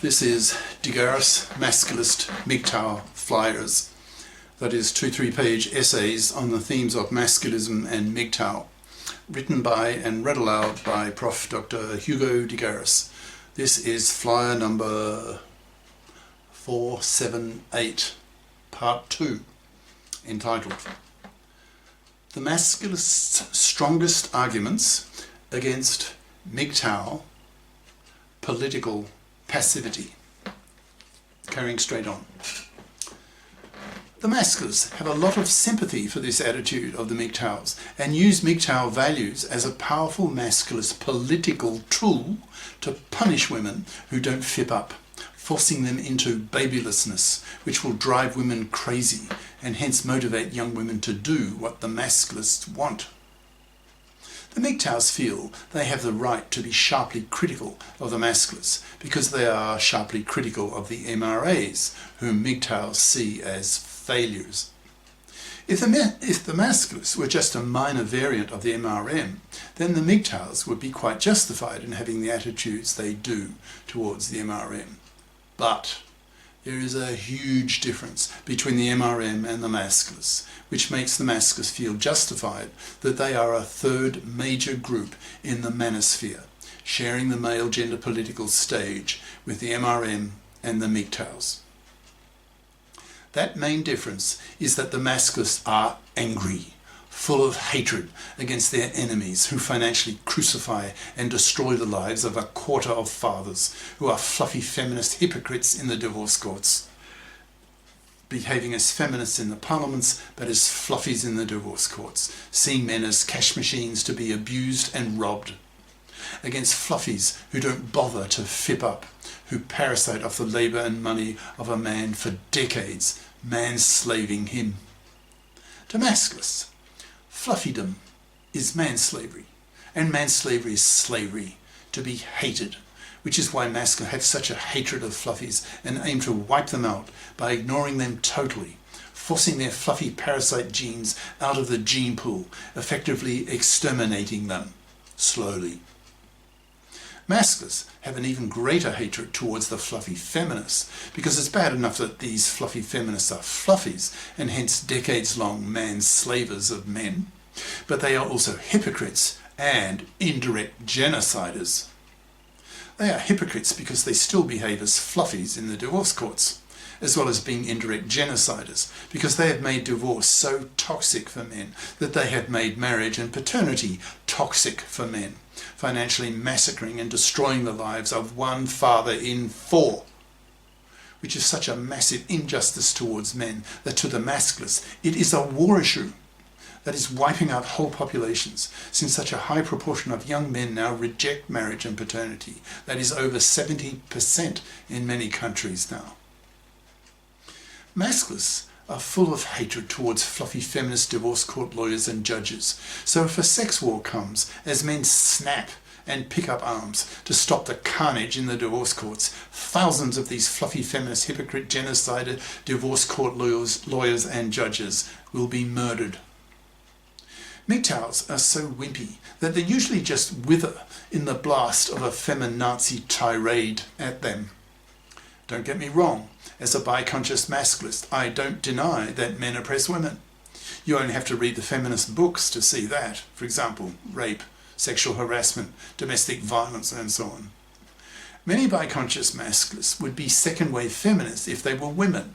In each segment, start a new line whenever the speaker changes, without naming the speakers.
This is Garis Masculist MGTOW flyers, that is 2-3 page essays on the themes of masculism and MGTOW, written by and read aloud by Prof. Dr. Hugo de Garis. This is flyer number 478, part 2, entitled The Masculists' Strongest Arguments Against MGTOW Political Passivity. Carrying straight on. The Masculists have a lot of sympathy for this attitude of the MGTOWs and use MGTOW values as a powerful masculist political tool to punish women who don't fip up, forcing them into babylessness, which will drive women crazy and hence motivate young women to do what the Masculists want. The MGTOWs feel they have the right to be sharply critical of the Masculists because they are sharply critical of the MRAs, whom MGTOWs see as failures. If the Masculists were just a minor variant of the MRM, then the MGTOWs would be quite justified in having the attitudes they do towards the MRM. But there is a huge difference between the MRM and the Masculists, which makes the Masculists feel justified that they are a third major group in the manosphere, sharing the male gender political stage with the MRM and the MGTOWs. That main difference is that the Masculists are angry, full of hatred against their enemies who financially crucify and destroy the lives of a quarter of fathers who are fluffy feminist hypocrites in the divorce courts, behaving as feminists in the parliaments but as fluffies in the divorce courts, seeing men as cash machines to be abused and robbed, against fluffies who don't bother to fip up, who parasite off the labour and money of a man for decades, manslaving him. To Masculists, fluffydom is manslavery, and manslavery is slavery, to be hated, which is why Masculists have such a hatred of fluffies and aim to wipe them out by ignoring them totally, forcing their fluffy parasite genes out of the gene pool, effectively exterminating them, slowly. Masculists have an even greater hatred towards the fluffy feminists, because it's bad enough that these fluffy feminists are fluffies and hence decades-long manslavers of men, but they are also hypocrites and indirect genociders. They are hypocrites because they still behave as fluffies in the divorce courts, as well as being indirect genociders, because they have made divorce so toxic for men that they have made marriage and paternity toxic for men, financially massacring and destroying the lives of one father in 4, which is such a massive injustice towards men that to the Masculists it is a war issue that is wiping out whole populations, since such a high proportion of young men now reject marriage and paternity. That is over 70% in many countries now. Masculists are full of hatred towards fluffy feminist divorce court lawyers and judges. So if a sex war comes, as men snap and pick up arms to stop the carnage in the divorce courts, thousands of these fluffy feminist hypocrite genocider divorce court lawyers and judges will be murdered. MGTOWs are so wimpy that they usually just wither in the blast of a feminazi tirade at them. Don't get me wrong, as a bi-conscious masculist, I don't deny that men oppress women. You only have to read the feminist books to see that. For example, rape, sexual harassment, domestic violence, and so on. Many bi-conscious masculists would be second-wave feminists if they were women.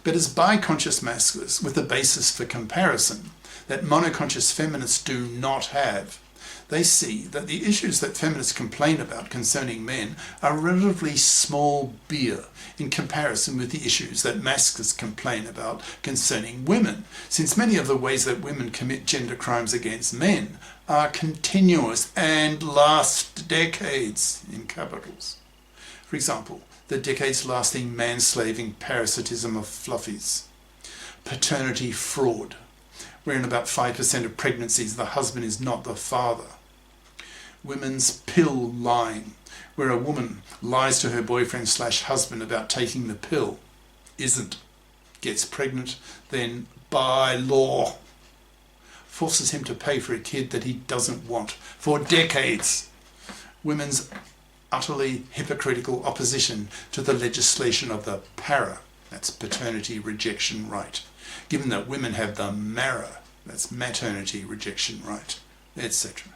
But as bi-conscious masculists with a basis for comparison that monoconscious feminists do not have, they see that the issues that feminists complain about concerning men are relatively small beer in comparison with the issues that masculists complain about concerning women, since many of the ways that women commit gender crimes against men are continuous and last decades, in capitals. For example, the decades-lasting manslaving parasitism of fluffies, paternity fraud, wherein about 5% of pregnancies the husband is not the father, women's pill lying, where a woman lies to her boyfriend/husband about taking the pill, gets pregnant, then by law forces him to pay for a kid that he doesn't want for decades. Women's utterly hypocritical opposition to the legislation of the that's paternity rejection right, given that women have the that's maternity rejection right, etc.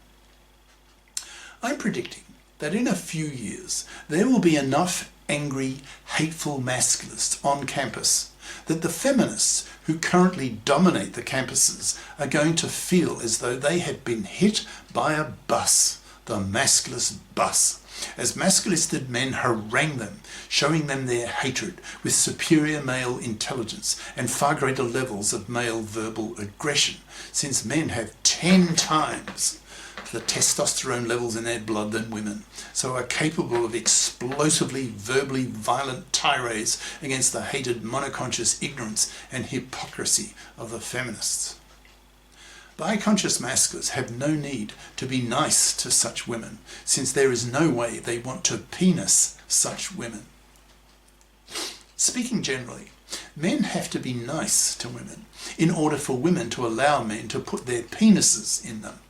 I'm predicting that in a few years there will be enough angry, hateful masculists on campus that the feminists who currently dominate the campuses are going to feel as though they have been hit by a bus, the masculist bus, as masculisted men harangue them, showing them their hatred with superior male intelligence and far greater levels of male verbal aggression, since men have 10 times the testosterone levels in their blood than women, so are capable of explosively, verbally violent tirades against the hated monoconscious ignorance and hypocrisy of the feminists. Bi-conscious masculists have no need to be nice to such women, since there is no way they want to penis such women. Speaking generally, men have to be nice to women in order for women to allow men to put their penises in them.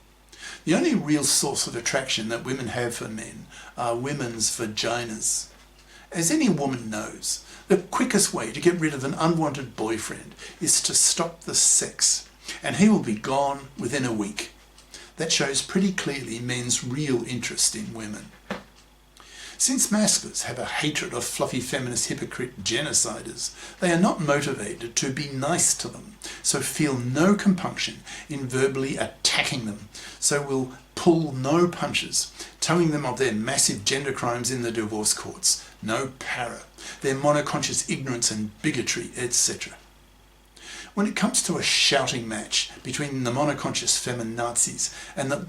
The only real source of attraction that women have for men are women's vaginas. As any woman knows, the quickest way to get rid of an unwanted boyfriend is to stop the sex, and he will be gone within a week. That shows pretty clearly men's real interest in women. Since masculists have a hatred of fluffy feminist hypocrite genociders, they are not motivated to be nice to them, so feel no compunction in verbally attacking them, so will pull no punches, telling them of their massive gender crimes in the divorce courts, no their monoconscious ignorance and bigotry, etc. When it comes to a shouting match between the monoconscious feminazis and the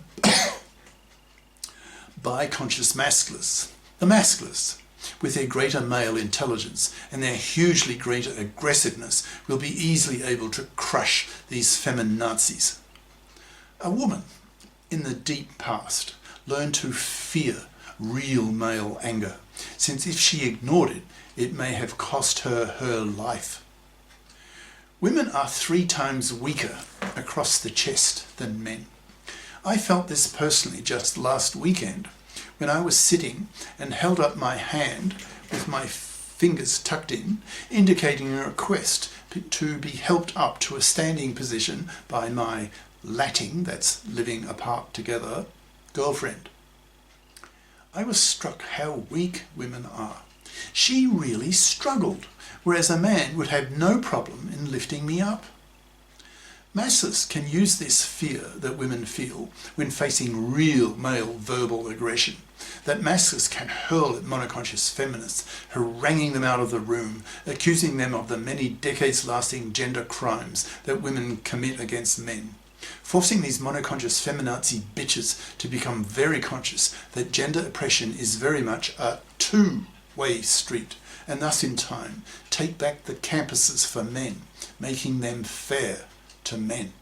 bi-conscious masculists, the masculists, with their greater male intelligence and their hugely greater aggressiveness, will be easily able to crush these feminazis. A woman in the deep past learned to fear real male anger, since if she ignored it, it may have cost her her life. Women are 3 times weaker across the chest than men. I felt this personally just last weekend, when I was sitting and held up my hand with my fingers tucked in, indicating a request to be helped up to a standing position by my latting, that's living apart together, girlfriend. I was struck how weak women are. She really struggled, whereas a man would have no problem in lifting me up. Masses can use this fear that women feel when facing real male verbal aggression, that masses can hurl at monoconscious feminists, haranguing them out of the room, accusing them of the many decades-lasting gender crimes that women commit against men, forcing these monoconscious feminazi bitches to become very conscious that gender oppression is very much a two-way street, and thus in time take back the campuses for men, making them fair to men.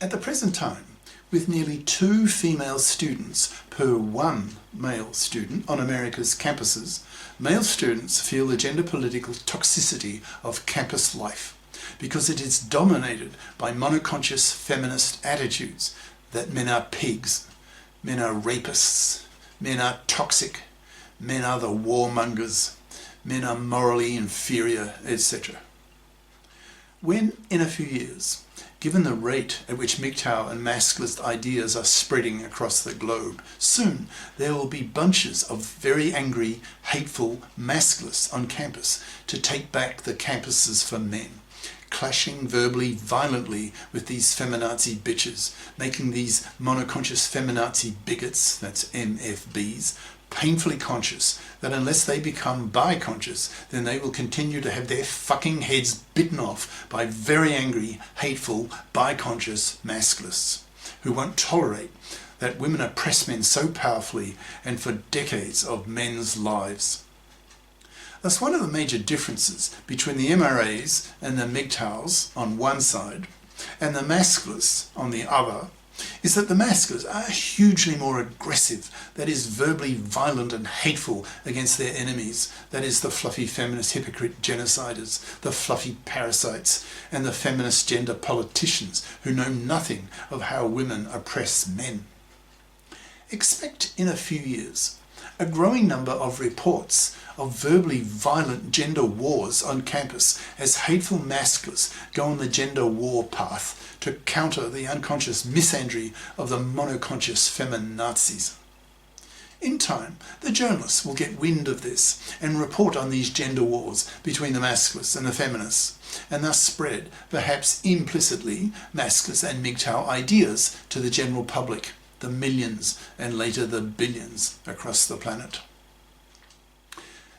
At the present time, with nearly 2 female students per 1 male student on America's campuses, male students feel the gender political toxicity of campus life, because it is dominated by monoconscious feminist attitudes that men are pigs, men are rapists, men are toxic, men are the warmongers, men are morally inferior, etc. When, in a few years, given the rate at which MGTOW and masculist ideas are spreading across the globe, soon there will be bunches of very angry, hateful masculists on campus to take back the campuses for men, clashing verbally violently with these feminazi bitches, making these monoconscious feminazi bigots, that's MFBs, painfully conscious that unless they become bi-conscious, then they will continue to have their fucking heads bitten off by very angry, hateful, bi-conscious masculists who won't tolerate that women oppress men so powerfully and for decades of men's lives. Thus, one of the major differences between the MRAs and the MGTOWs on one side and the masculists on the other is that the masculists are hugely more aggressive, that is verbally violent and hateful against their enemies, that is the fluffy feminist hypocrite genociders, the fluffy parasites, and the feminist gender politicians who know nothing of how women oppress men. Expect in a few years a growing number of reports of verbally violent gender wars on campus as hateful masculists go on the gender war path to counter the unconscious misandry of the monoconscious feminazis. In time, the journalists will get wind of this and report on these gender wars between the masculists and the feminists, and thus spread, perhaps implicitly, masculist and MGTOW ideas to the general public, the millions and later the billions across the planet.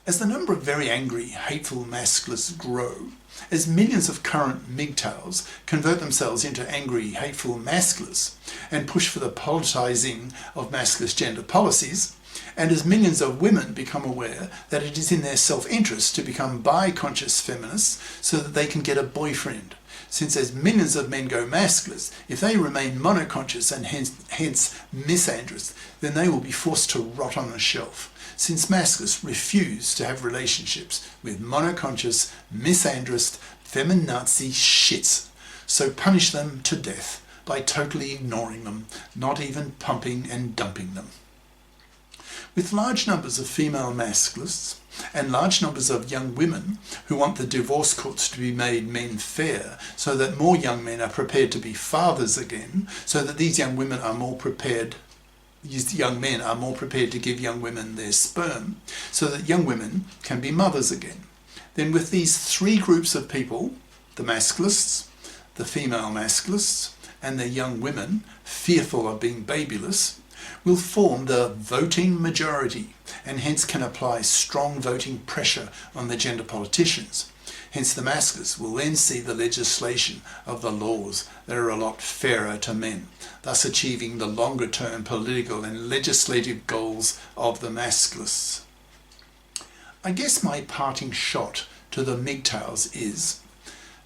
As the number of very angry, hateful masculists grow, as millions of current MGTOWs convert themselves into angry, hateful masculists and push for the politicizing of masculist gender policies, and as millions of women become aware that it is in their self-interest to become bi-conscious feminists so that they can get a boyfriend, since as millions of men go masculist, if they remain monoconscious and hence misandrous, then they will be forced to rot on a shelf, since masculists refuse to have relationships with monoconscious, misandrous, feminazi shits. So punish them to death by totally ignoring them, not even pumping and dumping them. With large numbers of female masculists and large numbers of young women who want the divorce courts to be made men fair so that more young men are prepared to be fathers again, so that these young men are more prepared to give young women their sperm, so that young women can be mothers again. Then with these three groups of people, the masculists, the female masculists, and the young women fearful of being babyless, will form the voting majority and hence can apply strong voting pressure on the gender politicians. Hence the masculists will then see the legislation of the laws that are a lot fairer to men, thus achieving the longer term political and legislative goals of the masculists. I guess my parting shot to the MGTOWs is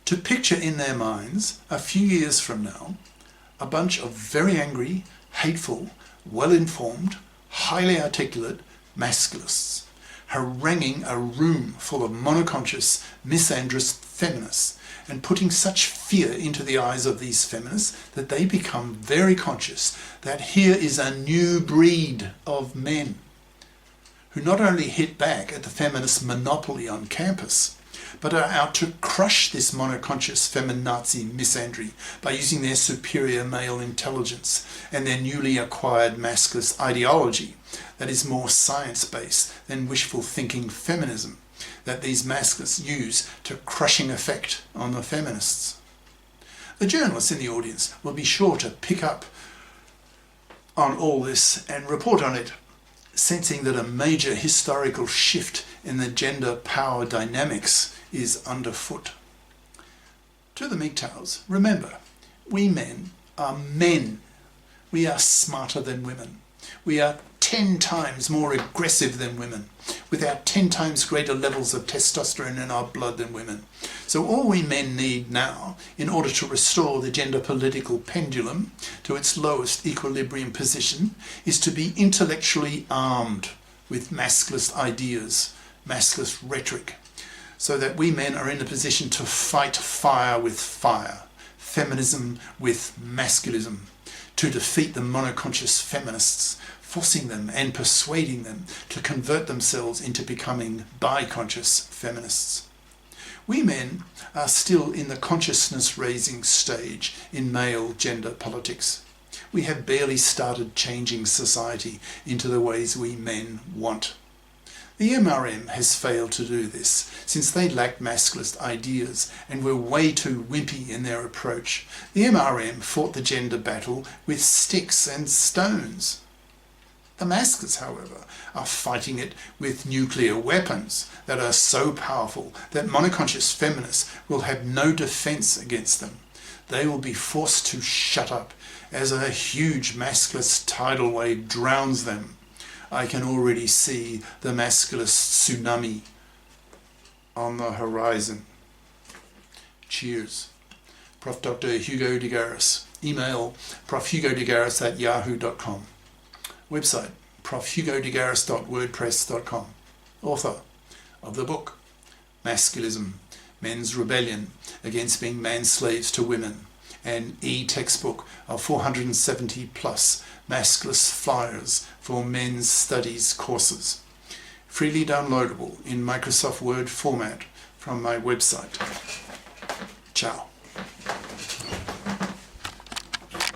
to picture in their minds, a few years from now, a bunch of very angry, hateful, well-informed, highly articulate masculists haranguing a room full of monoconscious, misandrous feminists and putting such fear into the eyes of these feminists that they become very conscious that here is a new breed of men who not only hit back at the feminist monopoly on campus, but are out to crush this monoconscious feminazi misandry by using their superior male intelligence and their newly acquired masculist ideology that is more science-based than wishful thinking feminism that these masculists use to crushing effect on the feminists. The journalists in the audience will be sure to pick up on all this and report on it, sensing that a major historical shift in the gender power dynamics is underfoot. To the MGTOWs, remember, we men are men. We are smarter than women. We are 10 times more aggressive than women, with our 10 times greater levels of testosterone in our blood than women. So all we men need now, in order to restore the gender political pendulum to its lowest equilibrium position, is to be intellectually armed with masculist ideas, masculist rhetoric, so that we men are in a position to fight fire with fire, feminism with masculism, to defeat the monoconscious feminists, forcing them and persuading them to convert themselves into becoming bi-conscious feminists. We men are still in the consciousness-raising stage in male gender politics. We have barely started changing society into the ways we men want. The MRM has failed to do this, since they lacked masculist ideas and were way too wimpy in their approach. The MRM fought the gender battle with sticks and stones. The masculists, however, are fighting it with nuclear weapons that are so powerful that monoconscious feminists will have no defence against them. They will be forced to shut up as a huge masculist tidal wave drowns them. I can already see the masculist tsunami on the horizon. Cheers. Prof. Dr. Hugo de Garis. Email profhugodegaris@yahoo.com. Website profhugodegaris.wordpress.com. Author of the book Masculism, Men's Rebellion Against Being Manslaves to Women, an e-textbook of 470 plus Masculist flyers for men's studies courses, freely downloadable in Microsoft Word format from my website. Ciao.